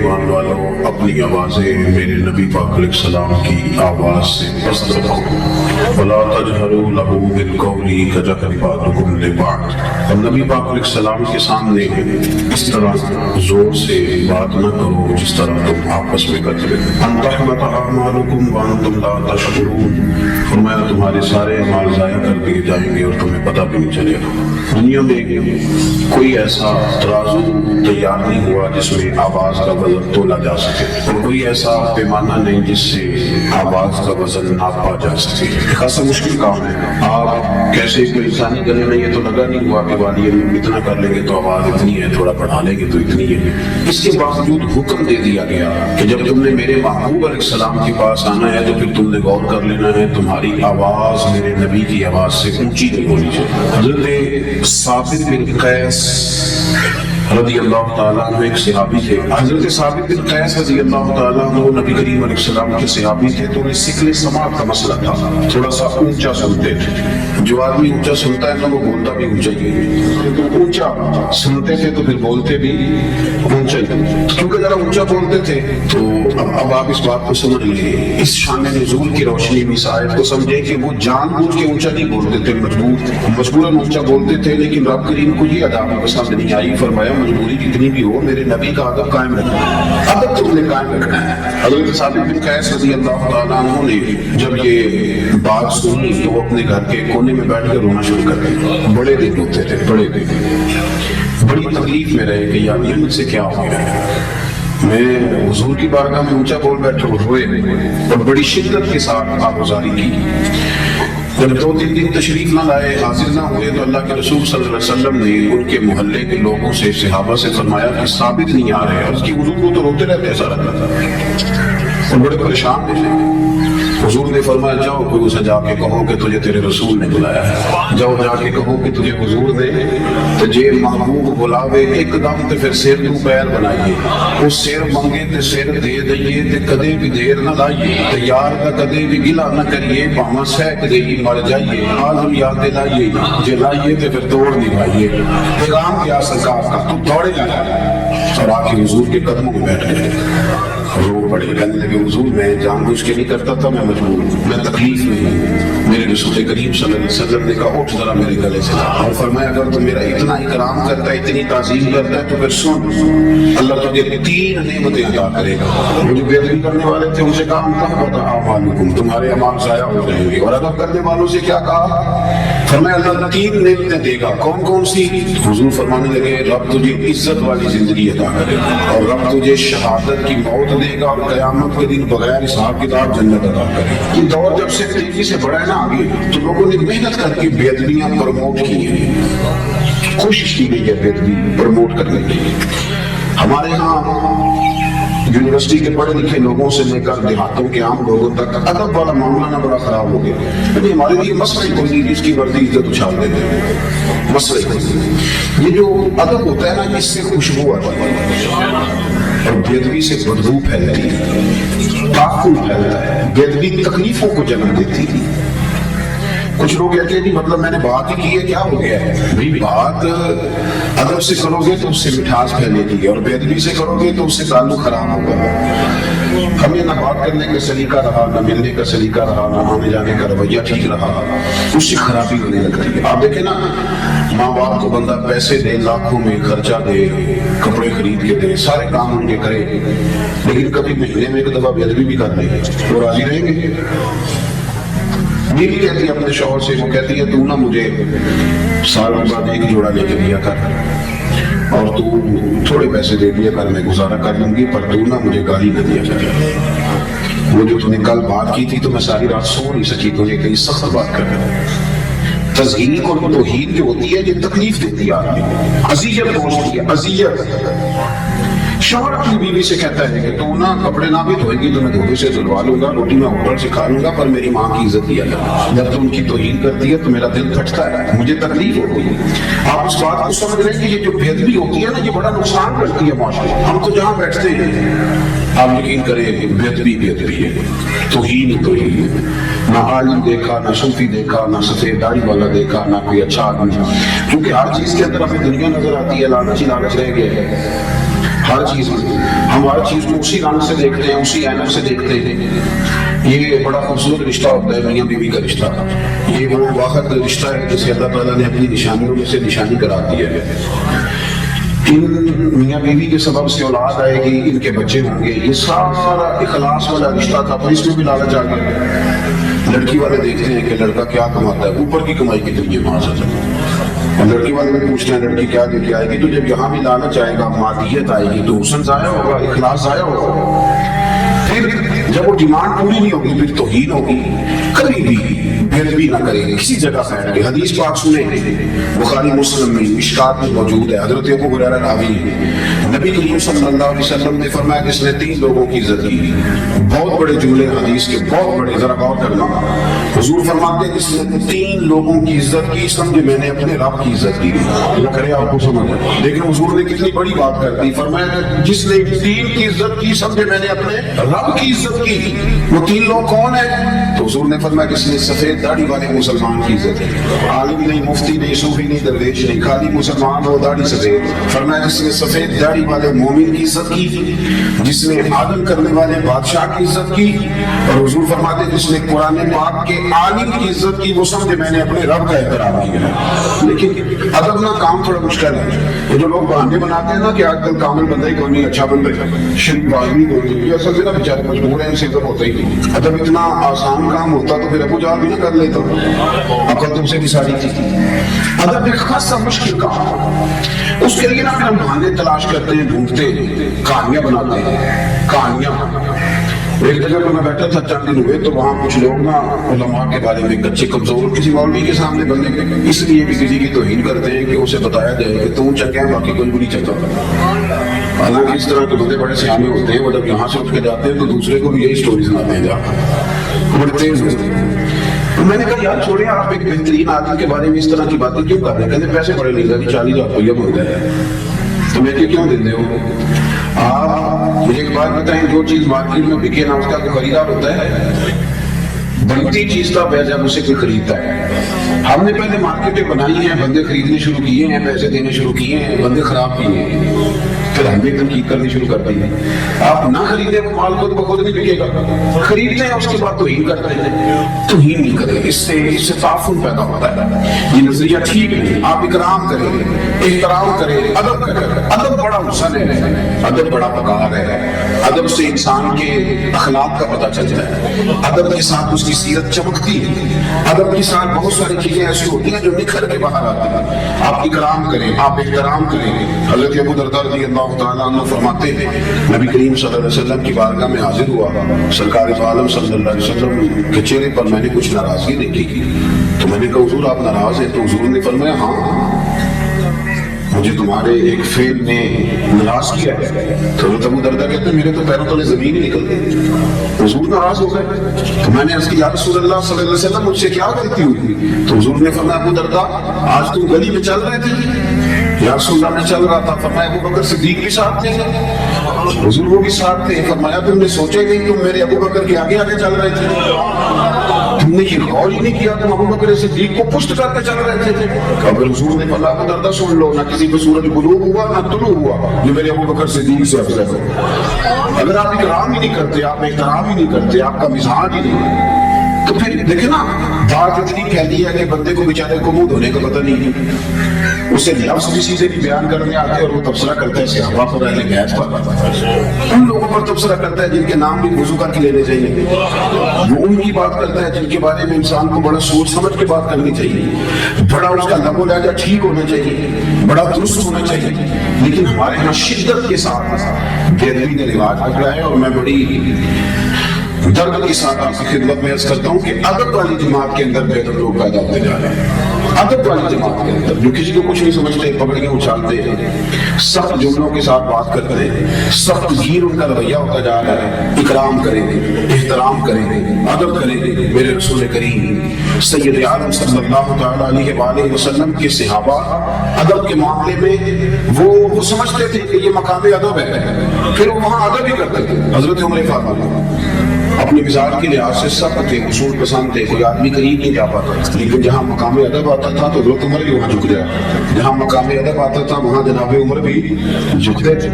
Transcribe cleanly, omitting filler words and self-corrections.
ایمان والو اپنی آوازیں میرے نبی پاک علیہ السلام کی آواز سے پست رکھو ولا تجهروا له بالقول كجهر بعضكم لبعض، اور نبی پاک علیہ السلام کے سامنے اس طرح زور سے بات نہ کرو جس طرح تم آپس میں کرتے ان تحبط اعمالكم وانتم لا تشعرون، فرمایا تمہارے سارے اعمال ضائع کر دیے جائیں گے اور تمہیں پتہ بھی نہیں چلے گا۔ دنیا میں کوئی ایسا ترازو تیار نہیں ہوا جس میں آواز کا وزن تولا جا سکے، اور کوئی ایسا پیمانہ نہیں جس سے آواز کا وزن ناپا جا سکے۔ خاصا مشکل کام ہے۔ آپ کیسے کوئی انسانی گلے میں یہ تو لگا نہیں ہوا کہ والیوم اتنا کر لیں گے تو آواز اتنی ہے، تھوڑا بڑھا لیں گے تو اتنی ہے۔ اس کے باوجود حکم دے دیا گیا کہ جب تم نے میرے محبوب علیہ السلام کے پاس آنا ہے تو پھر تم نے غور کر لینا ہے تمہاری آواز میرے نبی کی آواز سے اونچی نہیں ہونی چاہیے۔ حضرت ثابت بن قیس رضی اللہ تعالیٰ عنہ ایک صحابی تھے۔ حضرت ثابت بن قیس رضی اللہ تعالیٰ عنہ نبی کریم علیہ السلام کے صحابی تھے، تو انہیں سکل سماعت کا مسئلہ تھا، تھوڑا سا اونچا سنتے تھے۔ جو آدمی اونچا سنتا ہے نا وہ بولتا بھی اونچا ہی ہے، تو اونچا سنتے تھے تو پھر بولتے بھی اونچا ہی، کیونکہ ذرا اونچا بولتے تھے۔ تو اب آپ اس بات کو سمجھ لیں، اس شان نزول کی روشنی میں اس آیت کو سمجھے کہ وہ جان بوجھ کے اونچا نہیں بولتے تھے، مجبوراً اونچا بولتے تھے، لیکن رب کریم کو یہ ادا پسند نہیں آئی۔ فرمایا مجبوری کتنی بھی ہو میرے نبی کا ادب قائم رکھنا ہے، ادب تم نے قائم رکھنا ہے۔ حضرت ثابت بن قیس رضی اللہ تعالیٰ عنہ نے جب یہ بات سنی تو وہ اپنے گھر کے کونے میں بیٹھ کر رونا شروع کر دیا۔ بڑے دن ہوتے تھے، بڑے دن، بڑی تکلیف میں رہے کہ یار یہ مجھ سے کیا ہو گیا ہے۔ میں حضور کی بارگاہ میں اونچا بول بیٹھے، روئے اور بڑی شدت کے ساتھ آگزاری کی۔ جب 2-3 دن تشریف نہ لائے، حاضر نہ ہوئے، تو اللہ کے رسول صلی اللہ علیہ وسلم نے ان کے محلے کے لوگوں سے، صحابہ سے فرمایا کہ ثابت نہیں آ رہے۔ اس کی حضور کو تو روتے رہتے ایسا لگتا تھا، اور بڑے پریشان تھے۔ حضور نے فرمایا جاؤ کوئی اسے جا کے کہو کہ تجھے تیرے رسول نے بلایا ہے، جاؤ جا کے کہو کہ تجھے حضور نے تجھے محبوب بلاوے، ایک دم تے پھر سیر تو پیر بنائیے، اس سیر منگے تے سیر دے دئیے تے کدے بھی دیر نہ لائیے، تے یار کا کدے بھی گلا نہ کریے، پاما سہک دے ہی مر جائیے، آزم یاد لائیے، جے لائیے تے پھر توڑ نبھائیے۔ پیغام کیا سرکار کا، تو دوڑے آیا اور آ کے حضور کے قدموں میں بیٹھ گئے، رو پڑے، کہنے لگے حضور میں جان بوجھ کے نہیں کرتا تھا، میں مجبور ہوں، میں تکلیف میں ہوں۔ میرے رسول کریم صلی اللہ علیہ وسلم نے کہا اٹھ ذرا میرے گلے سے، اور فرمایا اگر تو میرا اتنا اکرام کرتا ہے، اتنی تعظیم کرتا ہے تو پھر سن، اللہ تجھے 3 نعمتیں عطا کرے گا۔ وہ جو بے ادبی کرنے والے تھے ان سے کہا انتحبط اعمالکم، تمہارے اعمال ضائع ہو جائیں گے، اور ادب کرنے والوں سے کیا کہا؟ فرمایا اللہ 3 نعمتیں دے گا۔ کون کون سی؟ حضور فرمانے لگے رب تجھے عزت والی زندگی عطا کرے گا، اور رب تجھے شہادت کی موت دے گا، اور قیامت کے دن بغیر حساب کتاب جنت عطا کرے گا۔ یہ دور جب سے تیزی سے بڑھا ہے نا آگے، تو لوگوں نے محنت کر کے بے ادبیاں پروموٹ کی ہیں، کوشش کی گئی ہے بے ادبی پروموٹ کرنے کی۔ ہمارے ہاں یونیورسٹی کے پڑھے لکھے لوگوں سے لے کر دیہاتوں کے عام لوگوں تک ادب والا معاملہ نہ بڑا خراب ہو گیا، یعنی ہمارے لیے مسئلہ ہی کوئی نہیں، جس کی وردی عزت اچھال دیتے ہیں، مسئلہ ہی کوئی نہیں۔ یہ جو ادب ہوتا ہے نا، اس سے خوشبو آتی ہے، اور بے ادبی سے بدبو پھیلتی ہے، تعفن پھیلتا ہے، بے ادبی تکلیفوں کو جنم دیتی ہے۔ کچھ لوگ کہتے ہیں جی مطلب میں نے بات ہی کی ہے، کیا ہو گیا ہے؟ بھئی بات ادب سے کرو گے تو اس سے مٹھاس پھیلے گی، اور بے ادبی سے کرو گے تو اس سے تعلق خراب ہوگا۔ ہمیں نہ بات کرنے کا سلیقہ رہا، نہ ملنے کا سلیقہ رہا، نہ آنے جانے کا رویہ ٹھیک رہا، اس سے خرابی ہونے لگتی ہے۔ آپ دیکھیں نا، ماں باپ کو بندہ پیسے دے، لاکھوں میں خرچہ دے، کپڑے خرید کے دے، سارے کام ان کے کرے، لیکن کبھی مہینے میں ایک دفعہ بے ادبی بھی کر لے، وہ راضی رہیں گے؟ بیوی کہتی ہے اپنے شوہر سے، وہ کہتی ہے تو نہ مجھے سال بعد 1 جوڑا لے کے دیا کر، اور تو تھوڑے پیسے دے دیا کر، میں گزارا کر لوں گی، پر تو نہ مجھے گالی نہ دیا کر۔ وہ جو تم نے کل بات کی تھی تو میں ساری رات سو نہیں سکی، تجھے کہیں سخت بات کر رہا۔ تزہین اور توہین جو ہوتی ہے یہ تکلیف دیتی ہے آدمی کو، اذیت پہنچتی ہے، اذیت۔ شوہر اپنی بیوی سے کہتا ہے کہ تو نہ کپڑے نہ بھی دھوئے گی تو میں دھوبے سے دھلوا لوں گا، روٹی میں ہوٹل سے کھا لوں گا، پر میری ماں کی عزت دیا کر۔ جب تم ان کی توہین کرتی ہے تو میرا دل پھٹتا ہے، مجھے تکلیف ہوتی ہے۔ آپ اس بات کو سمجھ رہے ہیں کہ یہ جو بے ادبی ہوتی ہے نا، یہ بڑا نقصان کرتی ہے معاشرے۔ ہم تو جہاں بیٹھتے ہیں، آپ یقین کریں بے ادبی ہے، توہین ہے، نہ عالم دیکھا، نہ صوفی دیکھا، نہ سفید داڑھی والا دیکھا، نہ کوئی اچھا آدمی، کیونکہ ہر چیز کے اندر ہمیں دنیا نظر آتی ہے، لالچ ہی لالچ رہ گئے ہیں۔ ہر چیز میں ہم ہر چیز کو اسی رنگ سے دیکھتے ہیں، اسی اینک سے دیکھتے ہیں۔ یہ بڑا خوبصورت رشتہ ہوتا ہے میاں بیوی کا رشتہ، یہ وہ واحد رشتہ ہے جسے اللہ تعالیٰ نے اپنی نشانیوں میں سے نشانی قرار دیا ہے۔ ان میاں بیوی کے سبب سے اولاد آئے گی، ان کے بچے ہوں گے، یہ سارا اخلاص والا رشتہ تھا، پر اس میں بھی لالچ آ گیا۔ لڑکی والے دیکھتے ہیں کہ لڑکا کیا کماتا ہے، اوپر کی کمائی کتنی ہے وہاں سے، اور لڑکی والے بھی پوچھتے ہیں لڑکی کیا لے کے آئے گی، تو جب یہاں بھی لالچ آئے گا، مادیت آئے گی، تو حسن ضائع ہوگا، اخلاص ضائع ہوگا۔ پھر جب وہ ڈیمانڈ پوری نہیں ہوگی پھر توہین ہوگی، کبھی بھی بےدبی نہ کرے گی کسی جگہ بیٹھ کے۔ حدیث پاک سنیں، بخاری مسلم میں مشکات میں موجود ہے، حضرت ابو ہریرہ راوی ہے، نبی کریم صلی اللہ علیہ وسلم نے فرمایا جس نے 3 لوگوں کی عزت کی، بہت بڑے جملے حدیث کے، بہت بڑے، ذرا غور کرنا۔ حضور فرماتے ہیں جس نے 3 لوگوں کی عزت کی، سمجھے میں نے اپنے رب کی عزت کی، اللہ کرے آپ کو سمجھ۔ لیکن حضور نے کتنی بڑی بات کر دی، فرمایا جس نے 3 کی عزت کی، سمجھے میں نے اپنے رب کی عزت کی۔ وہ 3 لوگ کون ہیں؟ تو حضور نے فرمایا جس نے سفید داڑھی والے مسلمان کی عزت کی، عالم نہیں، مفتی نہیں، صوفی نہیں، درویش نہیں، خالی مسلمان ہو، داڑھی سفید۔ فرمایا جس نے سفید داڑھی والے مومن کی عزت کی، جس نے عدل کرنے والے بادشاہ کی عزت کی، اور حضور فرماتے جس نے قرآن پاک کے عالم کی عزت کی، وہ سمجھے میں نے اپنے رب کا احترام کیا۔ لیکن ادب نہ کام تھوڑا مشکل ہے۔ یہ جو لوگ بہانے بناتے ہیں نا کہ آج کل کامل بندہ ہی کوئی نہیں، اچھا بندہ ہی، شریف آدمی کوئی نہیں، یہ اصل میں نا بیچارے مجبور ہیں، ان سے ادب ہوتا ہی نہیں۔ ادب اتنا آسان کام ہوتا تو پھر ابو جہل بھی نہ کر لیتا، عقل تم سے بھی ساری چیز۔ ادب ایک خاصا مشکل کام، اس کے لیے نا پھر ہم بہانے تلاش کرتے ہیں، ڈھونڈتے ہیں، کہانیاں بناتے ہیں، کہانیاں۔ ایک جگہ پر میں بیٹھا تھا چند دن ہوئے، تو وہاں کچھ لوگ نا علماء کے بارے میں کچے کمزور کسی مولوی کے سامنے بننے کے اس لیے بھی کسی کی توہین کرتے ہیں کہ اسے بتایا جائے کہ تم چنگا ہے باقی کوئی بھی نہیں چنگا۔ حالانکہ اس طرح کے بندے بڑے سیانے ہوتے ہیں، وہ جب یہاں سے اٹھ کے جاتے ہیں تو دوسرے کو بھی یہی سٹوری سناتے ہیں، جا بڑے تیز ہوتے ہیں۔ تو میں نے کہا یار چھوڑے، آپ ایک بہترین آدمی کے بارے میں اس طرح کی باتیں کیوں کر رہے ہیں؟ کہتے پیسے بڑے نہیں لگے، 40,000 روپیہ بنتا ہے، تو میں کیوں دیتے ہو؟ آپ مجھے ایک بات بتائیں، جو چیز مارکیٹ میں بکے نا اس کا کوئی خریدار ہوتا ہے؟ بنتی چیز کا پیسہ اسے کوئی خریدتا ہے۔ ہم نے پہلے مارکیٹیں بنائی ہیں، بندے خریدنے شروع کیے ہیں، پیسے دینے شروع کیے ہیں، بندے خراب کیے ہیں، پھر ہم نے تنقید کرنی شروع کر دی ہے۔ آپ نہ خریدے وہ مال خود نہیں بکے گا، خریدتے ہیں اس کے بعد توہین کرتے ہیں۔ توہین نہیں کریں، اس سے تعفن پیدا ہوتا ہے، یہ نظریہ ٹھیک نہیں۔ آپ اکرام کریں، احترام کریں، ادب کریں۔ ادب بڑا حسن ہے، ادب بڑا وقار ہے، ادب سے انسان کے اخلاق کا پتہ چلتا ہے، ادب کے ساتھ اس کی سیرت چمکتی ہے، ادب کے ساتھ بہت ساری چیزیں ایسی ہوتی ہیں جو نکھر کے باہر آتی ہیں۔ آپ اکرام کریں، آپ احترام کریں۔ حضرت ابو درداء رضی اللہ تعالیٰ عنہ فرماتے ہیں نبی کریم صلی اللہ علیہ وسلم کی بارگاہ میں حاضر ہوا، سرکار عالم صلی اللہ علیہ وسلم کے چہرے پر میں نے کچھ ناراضگی دیکھی، تو میں نے کہا حضور آپ ناراض ہیں؟ تو حضور نے فرمایا ہاں مجھے تمہارے ایک فعل نے ناراض کیا ہے۔ تو حضرت ابو درداء کہتے ہیں میرے تو پیروں تلے زمین ہی نکل گئی، حضور ناراض ہو گئے۔ تو میں نے عرض کی یا رسول اللہ صلی اللہ علیہ وسلم مجھ سے کیا غلطی ہوئی؟ تو حضور نے فرمایا ابو درداء آج تم گلی میں چل رہے تھے؟ یا رسول اللہ میں چل رہا تھا۔ فرمایا ابو بکر صدیق بھی ساتھ تھے؟ حضور وہ بھی ساتھ تھے۔ فرمایا تم نے سوچے نہیں تم میرے ابو بکر کے آگے آگے چل رہے تھے؟ تم نے یہ غور ہی نہیں کیا تم ابو بکر صدیق کو پشت کر کے چل رہے تھے؟ اگر حضور نے فرمایا ابو درداء سن لو، نہ کسی پہ سورج غروب ہوا نہ طلوع ہوا جو میرے ابو بکر صدیق سے افضل ہو۔ اگر آپ اکرام ہی نہیں کرتے، آپ احترام ہی نہیں کرتے، آپ کا مزاج ہی نہیں ہے، تو پھر دیکھیں نا بات اتنی پھیلی ہے کہ بندے کو بیچارے کو منہ دھونے کا پتہ نہیں ہے، اسے لفظ کسی سے بھی بیان کرنے آتے ہیں اور وہ تبصرہ کرتا ہے صحابہ پر، اہل بیت پر، ان لوگوں پر تبصرہ کرتا ہے جن کے نام بھی وضو کر کے لینے چاہیے، وہ ان کی بات کرتا ہے جن کے بارے میں انسان کو بڑا سوچ سمجھ کے بات کرنی چاہیے، بڑا اس کا لب و لہجہ ٹھیک ہونا چاہیے، بڑا درست ہونا چاہیے۔ لیکن ہمارے یہاں شدت کے ساتھ بے ادبی کا رواج پکڑا ہے، اور میں بڑی درد کے ساتھ آپ کی خدمت میں عرض کرتا ہوں کہ ادب والی جماعت کے اندر بے ادب لوگ پیدا ہوتے جا رہے ہیں۔ ادب والی جماعت کے اندر جو کسی کو کچھ نہیں سمجھتے، پکڑیاں اچھالتے ہیں، سخت جملوں کے ساتھ بات کرتے ہیں، سخت گیر ان کا رویہ ہوتا جا رہا ہے۔ اکرام کریں، احترام کریں، ادب کریں۔ میرے رسول کریم سید عالم صلی اللہ تعالیٰ علیہ وآلہ وسلم کے صحابہ ادب کے معاملے میں وہ سمجھتے تھے کہ یہ مقام ادب ہے، پھر وہ وہاں ادب ہی کرتے تھے۔ حضرت عمر فاروق اپنے مزاج کے لحاظ سے سخت تھے، اصول پسند تھے، کوئی آدمی قریب نہیں جا پاتا، لیکن جہاں مقام ادب آتا تھا تو حضرت عمر بھی وہاں جھک گیا، جہاں مقام ادب آتا تھا وہاں جناب عمر بھی جھکتے تھے۔